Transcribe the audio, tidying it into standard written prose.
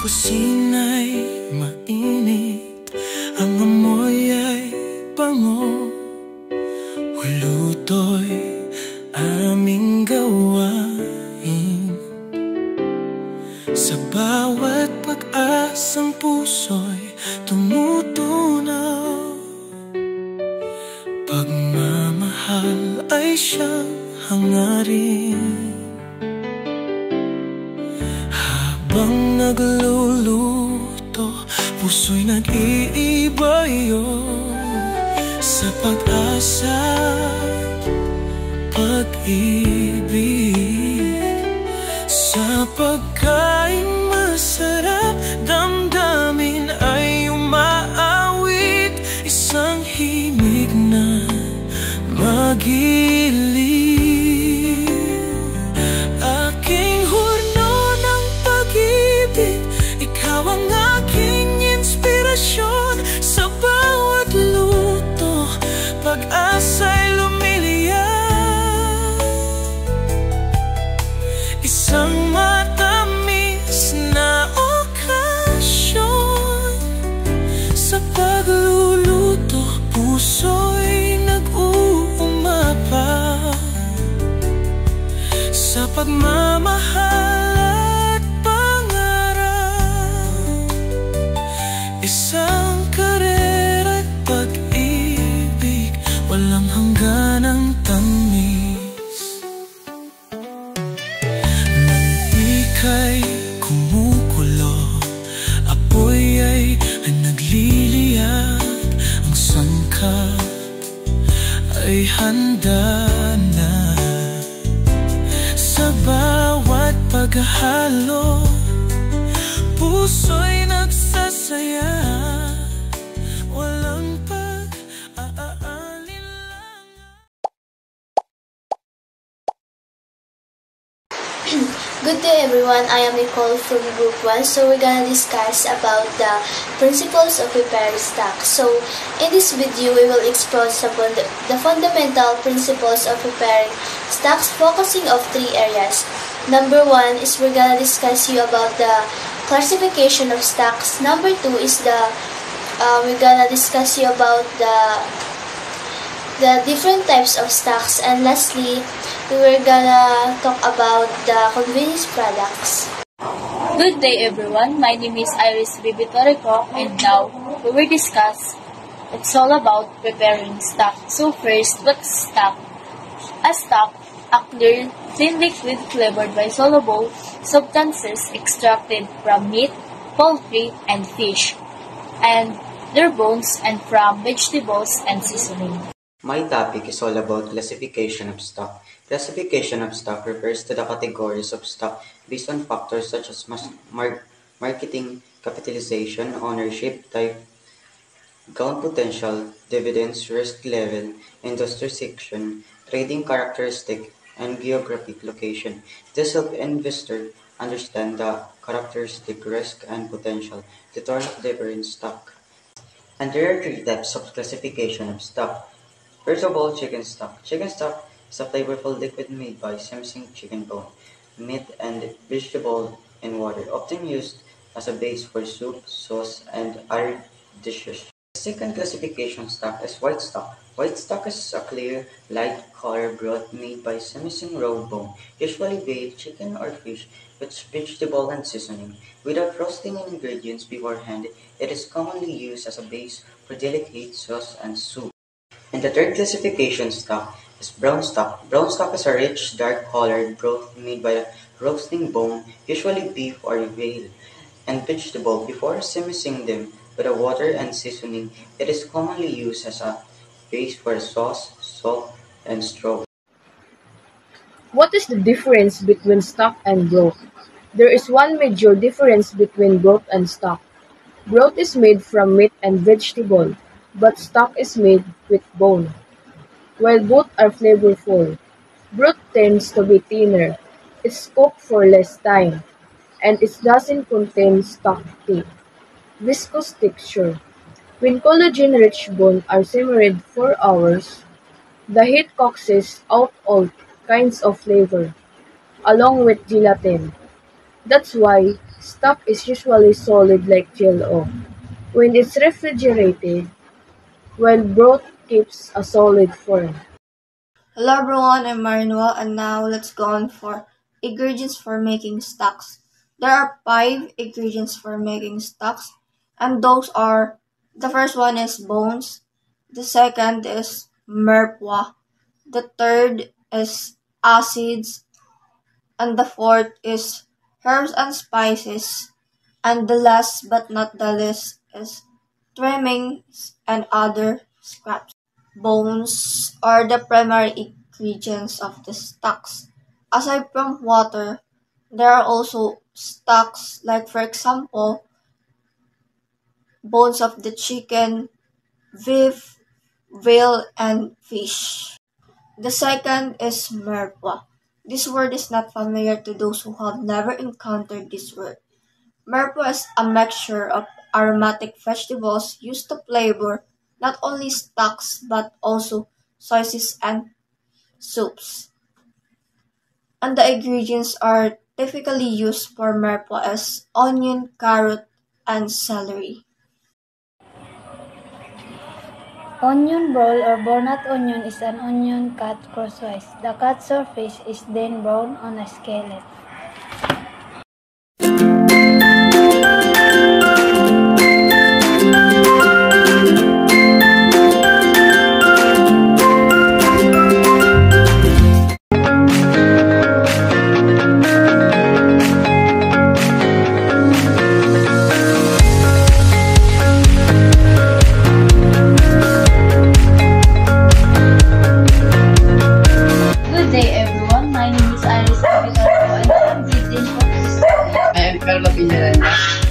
kusina'y mainit, ang amoy ay bango. Luto'y aming gawain. Sa bawat pag-asang puso'y tumutunaw. Pagmamahal ay siyang hangarin. Habang nagluluto, puso'y nag-iibayo sa pag-asa, pag-ibig. Sa pagkain masarap, damdamin ay umaawit. Isang himig na mag-ilim. Aking hurno ng pag-ibig, ikaw ang aking inspirasyon. Sa bawat luto, pag-asa'y lumiliyab. Isang matamis na okasyon. Sa pagluluto, puso'y nag-uumapa. Sa pagmamahal at pangarap, isang karera't pag-ibig, walang hangganang tamis. Mantika'y kumukulo, apoy ay nagliliyab. Ang sangkap ay handa na. Sa bawat paghahalo, puso'y nagsasaya. Walang pag-aalinlangan. Good day everyone, I am Nicole from Group 1. So we're gonna discuss about the principles of preparing stock. So in this video, we will explore the fundamental principles of preparing stocks, focusing of 3 areas. Number 1 is we're gonna discuss you about the classification of stocks. Number 2 is we're gonna discuss you about the different types of stocks, and lastly, we're gonna talk about the convenience products. Good day everyone, my name is Iris Bibitorico, and now we will discuss, it's all about preparing stock. So first, what's stock? A stock, a clear, thin liquid flavored by soluble substances extracted from meat, poultry, and fish, and their bones, and from vegetables and seasoning. My topic is all about classification of stock. Classification of stock refers to the categories of stock based on factors such as marketing, capitalization, ownership type, count potential, dividends, risk level, industry section, trading characteristic, and geographic location. This helps investors understand the characteristic, risk, and potential return of different stock. And there are 3 types of classification of stock. First of all, chicken stock. Chicken stock is a flavorful liquid made by simmersing chicken bone, meat, and vegetable in water, often used as a base for soup, sauce, and other dishes. The second classification stock is white stock. White stock is a clear, light color broth made by simmersing raw bone, usually beef, chicken, or fish, with vegetable and seasoning. Without roasting ingredients beforehand, it is commonly used as a base for delicate sauce and soup. And the third classification stock is brown stock. Brown stock is a rich, dark-colored broth made by roasting bone, usually beef or veal, and vegetable. Before simmering them with water and seasoning, it is commonly used as a base for sauce, salt, and straw. What is the difference between stock and broth? There is one major difference between broth and stock. Broth is made from meat and vegetable, but stock is made with bone. While both are flavorful, broth tends to be thinner, it's cooked for less time, and it doesn't contain stock thick, viscous texture. When collagen-rich bones are simmered for hours, the heat coaxes out all kinds of flavor, along with gelatin. That's why stock is usually solid like Jello when it's refrigerated, while broth keeps a solid form. Hello everyone, I'm Marinua, and now let's go on for ingredients for making stocks. There are 5 ingredients for making stocks, and those are: the first one is bones, the second is merpwa, the third is acids, and the fourth is herbs and spices, and the last but not the least is trimmings and other scraps. Bones are the primary ingredients of the stocks. Aside from water, there are also stocks like, for example, bones of the chicken, beef, veal, and fish. The second is merpwa. This word is not familiar to those who have never encountered this word. Merpwa is a mixture of aromatic vegetables used to flavor not only stocks but also sauces and soups. And the ingredients are typically used for merpwa as onion, carrot, and celery. Onion browl or burnt onion is an onion cut crosswise. The cut surface is then browned on a skillet. I am Carlo Pinaranda.